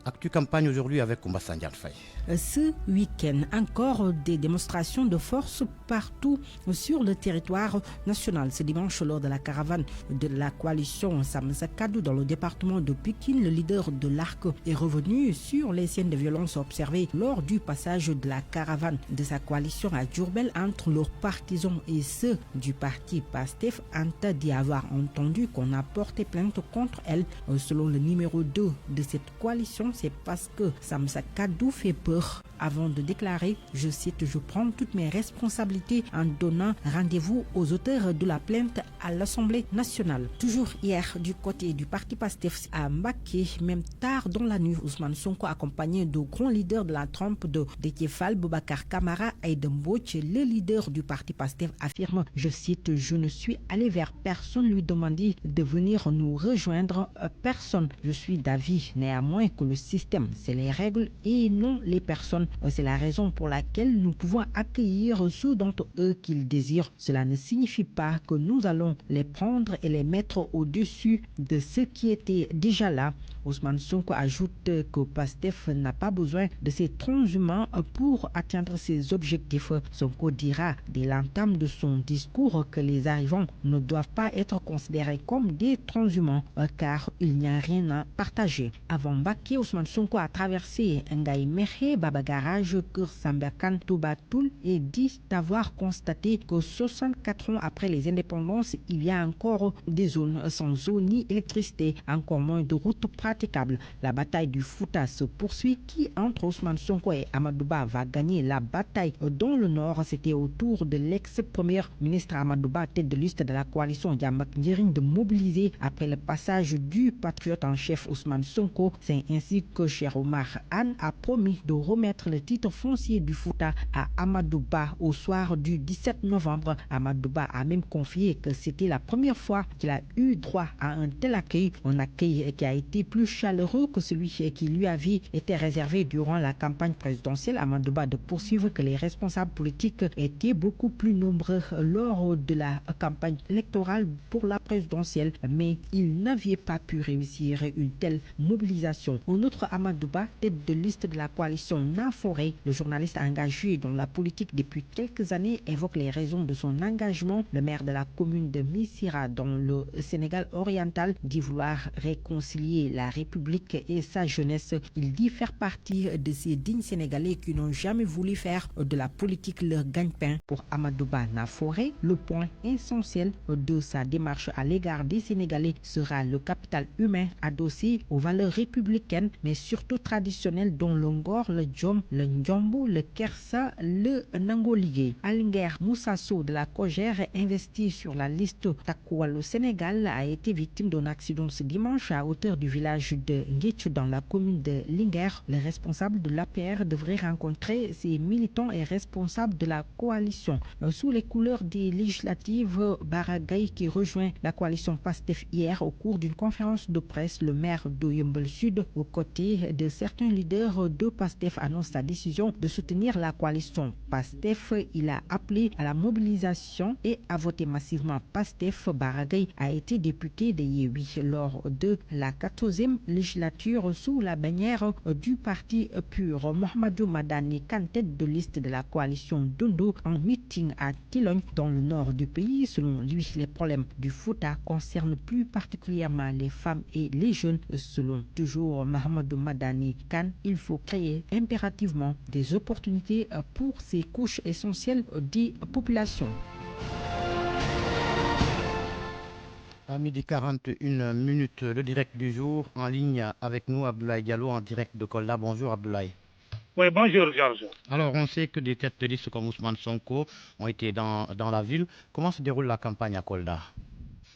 Actu campagne aujourd'hui avec Koumba Sandian Faye. Ce week-end, encore des démonstrations de force partout sur le territoire national. Ce dimanche, lors de la caravane de la coalition Sam Sakadou dans le département de Pékin, le leader de l'ARC est revenu sur les scènes de violence observées lors du passage de la caravane de sa coalition à Diourbel entre leurs partisans et ceux du parti Pastef. Anta dit avoir entendu qu'on a porté plainte contre elle. Selon le numéro 2 de cette coalition, c'est parce que Sam Sakadou fait peur avant de déclarer, je cite, je prends toutes mes responsabilités en donnant rendez-vous aux auteurs de la plainte à l'Assemblée nationale. Toujours hier, du côté du parti Pastef à Mbaké, même tard dans la nuit, Ousmane Sonko accompagné de grands leaders de la trempe de Déthié Fall, Boubacar Camara et Aïda Mbodj, le leader du parti Pastef affirme, je cite, je ne suis allé vers personne lui demander de venir nous rejoindre, personne. Je suis d'avis néanmoins que le système, c'est les règles et non les personnes. C'est la raison pour laquelle nous pouvons accueillir ceux d'entre eux qu'ils désirent. Cela ne signifie pas que nous allons les prendre et les mettre au-dessus de ceux qui étaient déjà là. Ousmane Sonko ajoute que Pastef n'a pas besoin de ces transhumants pour atteindre ses objectifs. Sonko dira dès l'entame de son discours que les arrivants ne doivent pas être considérés comme des transhumants car il n'y a rien à partager. Avant Mbaké, Ousmane Sonko a traversé Ngaye Mékhé, Baba Garage, Keur Sambakan, Toubatoul et dit d'avoir constaté que 64 ans après les indépendances, il y a encore des zones sans eau ni électricité, encore moins de routes praticables. La bataille du Fouta se poursuit. Qui entre Ousmane Sonko et Amadou Ba va gagner la bataille dans le nord? C'était au tour de l'ex-premier ministre Amadou Ba, tête de liste de la coalition Diam ak Ndiring, de mobiliser après le passage du patriote en chef Ousmane Sonko. C'est ainsi que Cheikh Omar Anne a promis de remettre le titre foncier du Fouta à Amadou Ba au soir du 17 novembre. Amadou Ba a même confié que c'était la première fois qu'il a eu droit à un tel accueil, un accueil qui a été plus chaleureux que celui qui lui avait été réservé durant la campagne présidentielle. Amadou Ba de poursuivre que les responsables politiques étaient beaucoup plus nombreux lors de la campagne électorale pour la présidentielle, mais ils n'avaient pas pu réussir une telle mobilisation. Un autre autre Amadouba, tête de liste de la coalition Naforé. Le journaliste engagé dans la politique depuis quelques années évoque les raisons de son engagement. Le maire de la commune de Missira, dans le Sénégal oriental, dit vouloir réconcilier la République et sa jeunesse. Il dit faire partie de ces dignes Sénégalais qui n'ont jamais voulu faire de la politique leur gagne-pain. Pour Amadouba Naforé, le point essentiel de sa démarche à l'égard des Sénégalais sera le capital humain adossé aux valeurs républicaines, mais surtout traditionnelles, dont le Ngor, le Djom, le Ndjombo, le Kersa, le Nangoligé. Alinger Moussasso de la Cogère, investi sur la liste Takoual au Sénégal, a été victime d'un accident ce dimanche à hauteur du village de Nguetch dans la commune de Linger. Le responsable de l'APR devrait rencontrer ses militants et responsables de la coalition. Sous les couleurs des législatives, Baragaï, qui rejoint la coalition PASTEF hier au cours d'une conférence de presse, le maire de Yeumbeul Sud, aux côtés de certains leaders de PASTEF, annonce sa décision de soutenir la coalition PASTEF. Il a appelé à la mobilisation et à voter massivement PASTEF. Baragaï a été député de Yewi lors de la 14e législature sous la bannière du parti PUR. Mohamedou Madani, tête de liste de la coalition Dondo, en meeting à Tilon dans le nord du pays. Selon lui, les problèmes du Fouta concernent plus particulièrement les femmes et les jeunes. Selon toujours Mohamedou Madani Kane, il faut créer impérativement des opportunités pour ces couches essentielles des populations. À midi 41 minutes, le direct du jour, en ligne avec nous, Abdoulaye Diallo, en direct de Kolda. Bonjour Abdoulaye. Oui, bonjour Georges. Alors, on sait que des têtes de liste comme Ousmane Sonko ont été dans la ville. Comment se déroule la campagne à Kolda?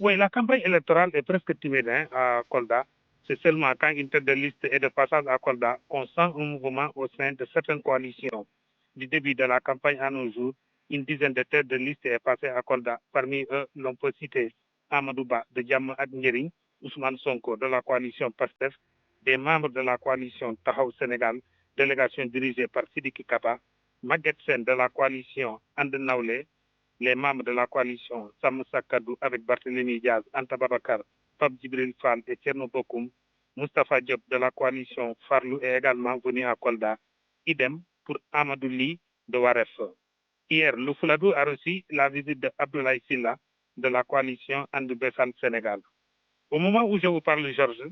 Oui, la campagne électorale est presque timide à Kolda. C'est seulement quand une tête de liste est de passage à Kolda qu'on sent un mouvement au sein de certaines coalitions. Du début de la campagne à nos jours, une dizaine de têtes de liste est passée à Kolda. Parmi eux, l'on peut citer Amadouba de Djam Adnyering, Ousmane Sonko de la coalition PASTEF, des membres de la coalition Tahaou Sénégal, délégation dirigée par Sidiki Kaba, Maguette Sen de la coalition And Naoulé, les membres de la coalition Samoussa Kadou avec Barthélémy Diaz, Anta Babakar, Pape Djibril Fall et Tcherno Bokoum, Moustapha Diop de la coalition Farlou est également venu à Kolda. Idem pour Amadou Li de Waref. Hier, le Fouladou a reçu la visite de Abdoulaye Sylla de la coalition And Bessal Sénégal. Au moment où je vous parle, Georges,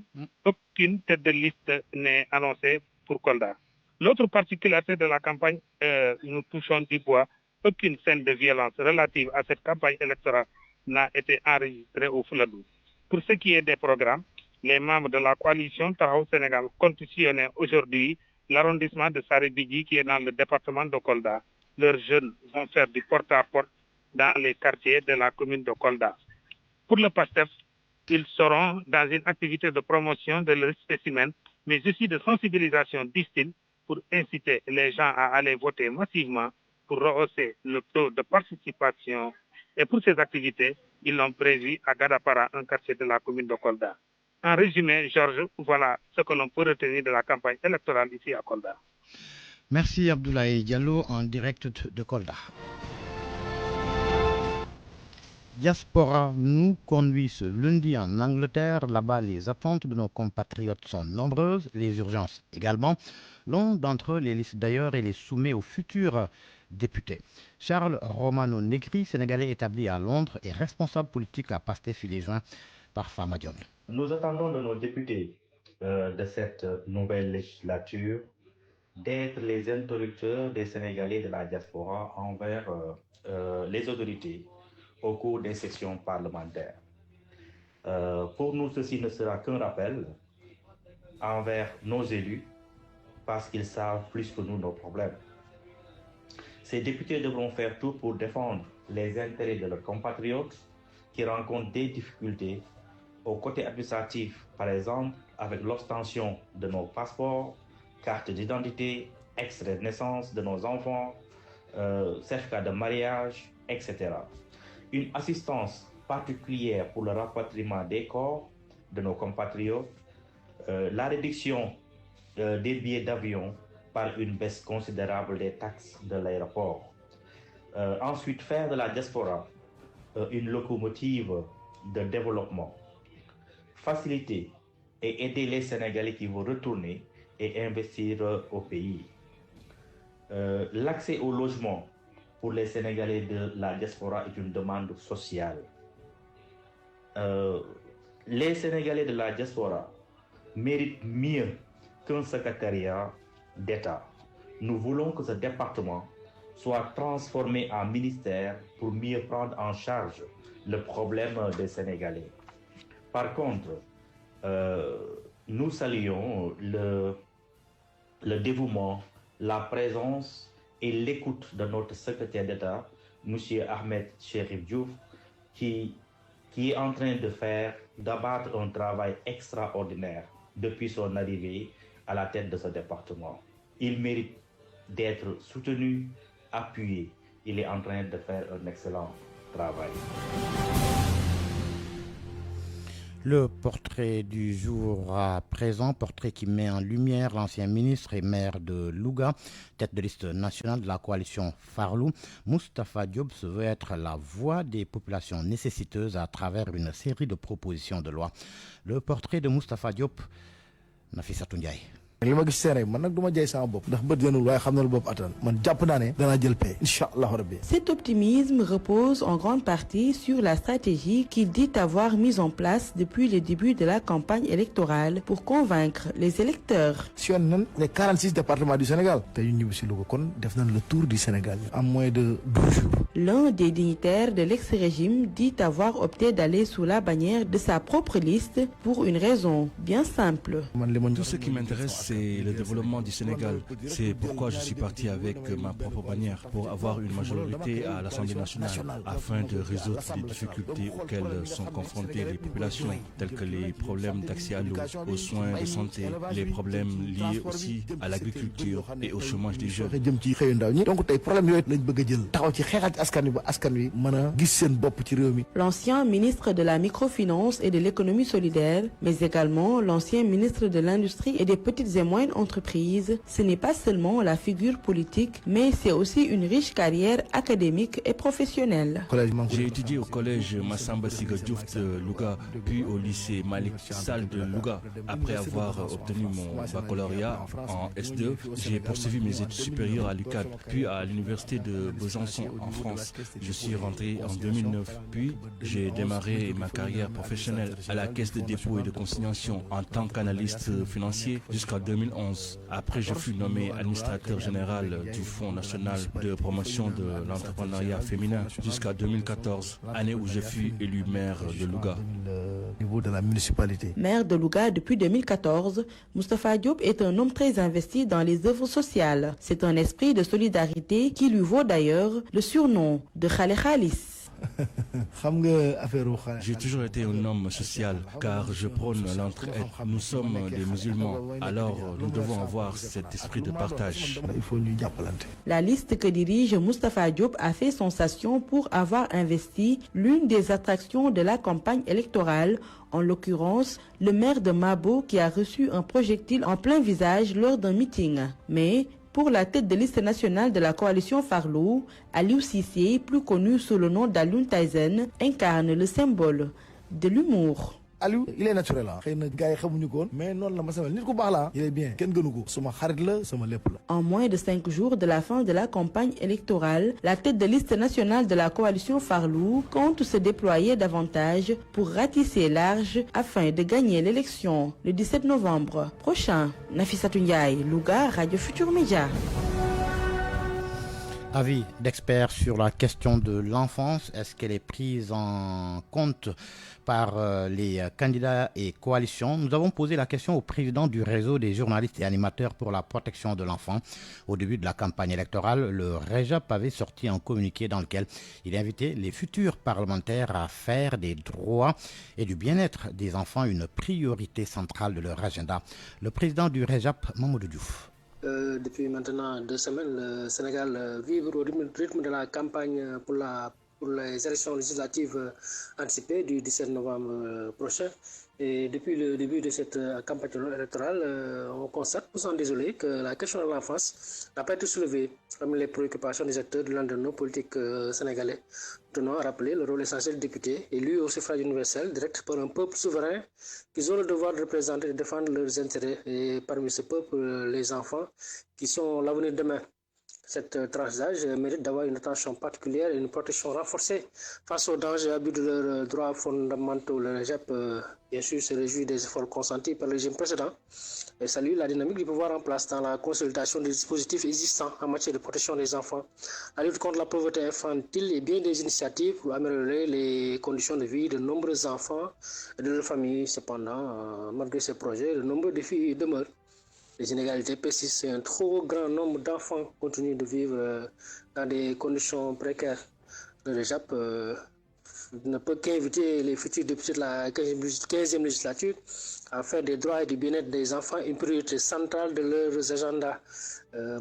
aucune tête de liste n'est annoncée pour Kolda. L'autre particularité de la campagne, nous touchons du bois, aucune scène de violence relative à cette campagne électorale n'a été enregistrée au Fouladou. Pour ce qui est des programmes, les membres de la coalition Tahaou Sénégal comptent sillonner aujourd'hui l'arrondissement de Sarébidi qui est dans le département de Kolda. Leurs jeunes vont faire du porte-à-porte dans les quartiers de la commune de Kolda. Pour le PASTEF, ils seront dans une activité de promotion de leurs spécimens, mais aussi de sensibilisation distincte pour inciter les gens à aller voter massivement pour rehausser le taux de participation. Et pour ces activités, ils l'ont prévu à Gadapara, un quartier de la commune de Kolda. En résumé, Georges, voilà ce que l'on peut retenir de la campagne électorale ici à Kolda. Merci Abdoulaye Diallo en direct de Kolda. Diaspora nous conduit ce lundi en Angleterre. Là-bas, les attentes de nos compatriotes sont nombreuses, les urgences également. L'un d'entre eux les liste d'ailleurs et les soumet aux futurs députés. Charles Romano Negri, Sénégalais établi à Londres et responsable politique à PASTEF, il est joint par Fama Dione. Nous attendons de nos députés de cette nouvelle législature d'être les interlocuteurs des Sénégalais de la diaspora envers les autorités au cours des sessions parlementaires. Pour nous, ceci ne sera qu'un rappel envers nos élus parce qu'ils savent plus que nous nos problèmes. Ces députés devront faire tout pour défendre les intérêts de leurs compatriotes qui rencontrent des difficultés au côté administratif, par exemple avec l'obtention de nos passeports, cartes d'identité, extraits de naissance de nos enfants, certificats de mariage, etc. Une assistance particulière pour le rapatriement des corps de nos compatriotes, la réduction des billets d'avion par une baisse considérable des taxes de l'aéroport. Ensuite, faire de la diaspora une locomotive de développement. Faciliter et aider les Sénégalais qui vont retourner et investir au pays. L'accès au logement pour les Sénégalais de la diaspora est une demande sociale. Les Sénégalais de la diaspora méritent mieux qu'un secrétariat d'État. Nous voulons que ce département soit transformé en ministère pour mieux prendre en charge le problème des Sénégalais. Par contre, nous saluons le dévouement, la présence et l'écoute de notre secrétaire d'État, M. Ahmed Chérif Diouf, qui est en train d'abattre un travail extraordinaire depuis son arrivée à la tête de ce département. Il mérite d'être soutenu, appuyé. Il est en train de faire un excellent travail. Le portrait du jour à présent, portrait qui met en lumière l'ancien ministre et maire de Louga, tête de liste nationale de la coalition Farlou. Moustapha Diop se veut être la voix des populations nécessiteuses à travers une série de propositions de loi. Le portrait de Moustapha Diop, Nafissatou Ndiaye. li ma gis seen man nag du ma jaay sama bopp ndax bët gënul waaye xam na lu bopp attan man jàpp naa ne danaa jël paie incha allahu rabbi. Cet optimisme repose en grande partie sur la stratégie qu'il dit avoir mise en place depuis le début de la campagne électorale pour convaincre les électeurs. Si on nan les 46 départements du Sénégal te ñu ñibbi si Louga kon def nañ le tour du Sénégal en moins de 12 jours. L'un des dignitaires de l'ex-régime dit avoir opté d'aller sous la bannière de sa propre liste pour une raison bien simple. Tout ce qui m'intéresse, c'est le développement du Sénégal. C'est pourquoi je suis parti avec ma propre bannière, pour avoir une majorité à l'Assemblée nationale, afin de résoudre les difficultés auxquelles sont confrontées les populations, telles que les problèmes d'accès à l'eau, aux soins de santé, les problèmes liés aussi à l'agriculture et au chômage des jeunes. L'ancien ministre de la microfinance et de l'économie solidaire, mais également l'ancien ministre de l'Industrie et des petites et moyennes entreprises, ce n'est pas seulement la figure politique, mais c'est aussi une riche carrière académique et professionnelle. J'ai étudié au collège Massamba Siga Diouf de Louga, puis au lycée Malik Sall de Louga. Après avoir obtenu mon baccalauréat en S2, j'ai poursuivi mes études supérieures à l'UCAD, puis à l'université de Besançon en France. Je suis rentré en 2009, puis j'ai démarré ma carrière professionnelle à la Caisse de dépôt et de consignation en tant qu'analyste financier jusqu'en 2011. Après, je fus nommé administrateur général du Fonds national de promotion de l'entrepreneuriat féminin jusqu'à 2014, année où je fus élu maire de Louga. Maire de Louga depuis 2014, Moustapha Diop est un homme très investi dans les œuvres sociales. C'est un esprit de solidarité qui lui vaut d'ailleurs le surnom de Khalé Khalis. J'ai toujours été un homme social car je prône l'entraide. Nous sommes des musulmans, alors nous devons avoir cet esprit de partage. La liste que dirige Moustapha Diop a fait sensation pour avoir investi l'une des attractions de la campagne électorale, en l'occurrence le maire de Mabo qui a reçu un projectile en plein visage lors d'un meeting. Mais pour la tête de liste nationale de la coalition Farlou, Aliou Cissé, plus connu sous le nom d'Alioune Tyson, incarne le symbole de l'humour. Aliou, il est naturel. Mais non, il est bien. En moins de 5 jours de la fin de la campagne électorale, la tête de liste nationale de la coalition Farlou compte se déployer davantage pour ratisser large afin de gagner l'élection le 17 novembre prochain. Nafissatou Ndiaye, Louga, Radio Futur Média. Avis d'experts sur la question de l'enfance, est-ce qu'elle est prise en compte par les candidats et coalitions? Nous avons posé la question au président du réseau des journalistes et animateurs pour la protection de l'enfant. Au début de la campagne électorale, le REJAP avait sorti un communiqué dans lequel il invitait les futurs parlementaires à faire des droits et du bien-être des enfants une priorité centrale de leur agenda. Le président du REJAP, Mamadou Diouf. Depuis maintenant 2 semaines, le Sénégal vibre au rythme de la campagne pour les élections législatives anticipées du 17 novembre prochain. Et depuis le début de cette campagne électorale, on constate, nous sommes désolés, que la question de l'enfance n'a pas été soulevée comme les préoccupations des acteurs de l'un de nos politiques sénégalais. Nous tenons à rappeler le rôle essentiel des députés, élus au suffrage universel, direct par un peuple souverain, qu'ils ont le devoir de représenter et de défendre leurs intérêts. Et parmi ce peuple, les enfants, qui sont l'avenir de demain. Cette tranche d'âge mérite d'avoir une attention particulière et une protection renforcée face aux dangers et abus de leurs droits fondamentaux. Le REGEP, bien sûr, se réjouit des efforts consentis par le régime précédent et salue la dynamique du pouvoir en place dans la consolidation des dispositifs existants en matière de protection des enfants, la lutte contre la pauvreté infantile et bien des initiatives pour améliorer les conditions de vie de nombreux enfants et de leurs familles. Cependant, malgré ces projets, de nombreux défis demeurent. Les inégalités persistent et un trop grand nombre d'enfants continuent de vivre dans des conditions précaires. Le REGEP ne peut qu'inviter les futurs députés de la 15e législature à faire des droits et du bien-être des enfants une priorité centrale de leurs agendas.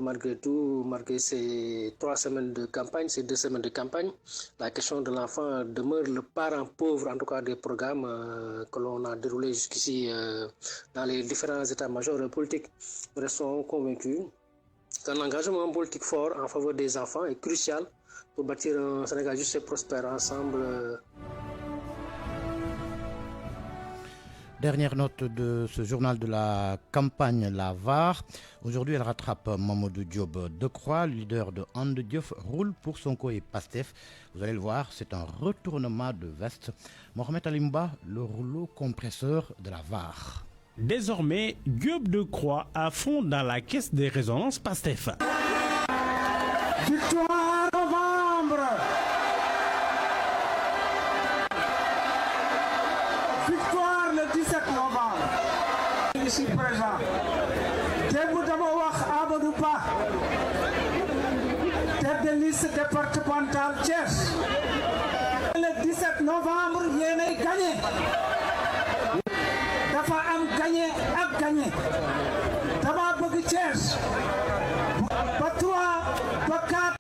Malgré tout, malgré ces 3 semaines de campagne, ces 2 semaines de campagne, la question de l'enfant demeure le parent pauvre, en tout cas des programmes que l'on a déroulés jusqu'ici dans les différents états-majors politiques. Nous restons convaincus qu'un engagement politique fort en faveur des enfants est crucial pour bâtir un Sénégal juste et prospère ensemble. Dernière note de ce journal de la campagne, la VAR. Aujourd'hui, elle rattrape Mamadou Diop Decroix, leader de And Diouf, roule pour Sonko et Pastef. Vous allez le voir, c'est un retournement de veste. Mohamed Alimba, le rouleau compresseur de la VAR. Désormais, Diop Decroix à fond dans la caisse des résonances Pastef. Victoire novembre. Victoire le 17 novembre. Ici présent. Démb dama wax Amadou Ba. Tête de liste départementale Thiès. Le 17 novembre, yéenay gagné. Dafa am gagné ak gagné. Dama bëgg Thiès. Pas 3, pas 4,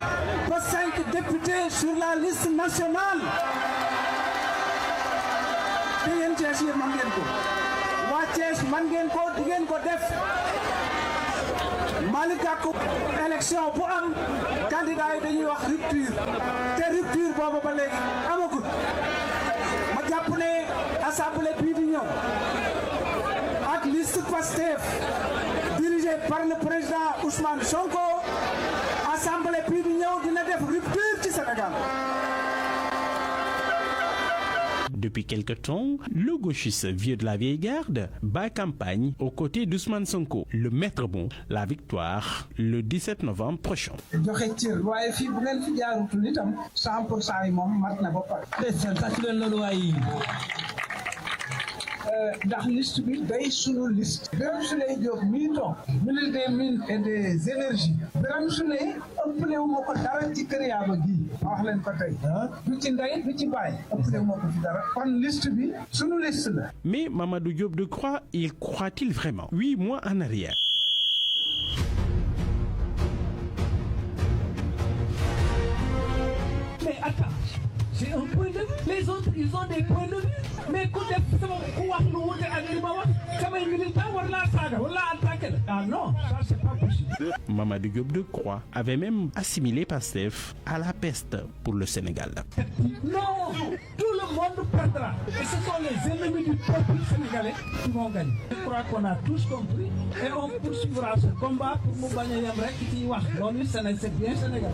pas 5 députés sur la liste nationale. Di ngeen Thiès yi man ngeen ko. Waa Thiès man ngeen ko di ngeen ko def. Malick Gakou élection bu am candidat yi dañuy wax rupture te rupture boobu ba léegi amagut. Ma jàpp ne assemblée bii di ñëw ak liste Pastef dirigé par le président Ousmane Sonko, assemblée bii di ñëw dina def rupture ci Sénégal. Depuis quelque temps, le gauchiste vieux de la vieille garde bat campagne aux côtés d'Ousmane Sonko. Le maître bon, la victoire le 17 novembre prochain. joxe cër waaye fii bu ngeen fi jaarutul itam 100% yi moom mat na ba pare. président tàcc leen loolu waaye ndax liste bi day sunu liste. Birame Souleye Diop mii toog ministre des mines et des énergies. Birame Souleye ëppale wu ma ko dara ci kër yaaba gii wax leen ko tey. du ci ndey du ci bàyyi ëppale wu ma ko fi dara. kon liste bi sunu liste la. Mais Mamadou Diop Decroix, il croit-il vraiment 8 mois en arrière? Mais attends, j'ai un point de vue. Les autres, ils ont des points de vue. Mais ku def sama ku wax lu wute ak li ma wax samay militant war laa saaga war laa attaqué la. Ah non, ça c'est pas possible. Mamadou Diop Decroix avait même assimilé Pastef à la peste pour le Sénégal. Non, tout le monde perdra. Et ce sont les ennemis du peuple sénégalais qui vont gagner. Je crois qu'on a tous compris et on poursuivra ce combat pour mu bañ a yem rek ci wax loolu c'est bien Sénégal.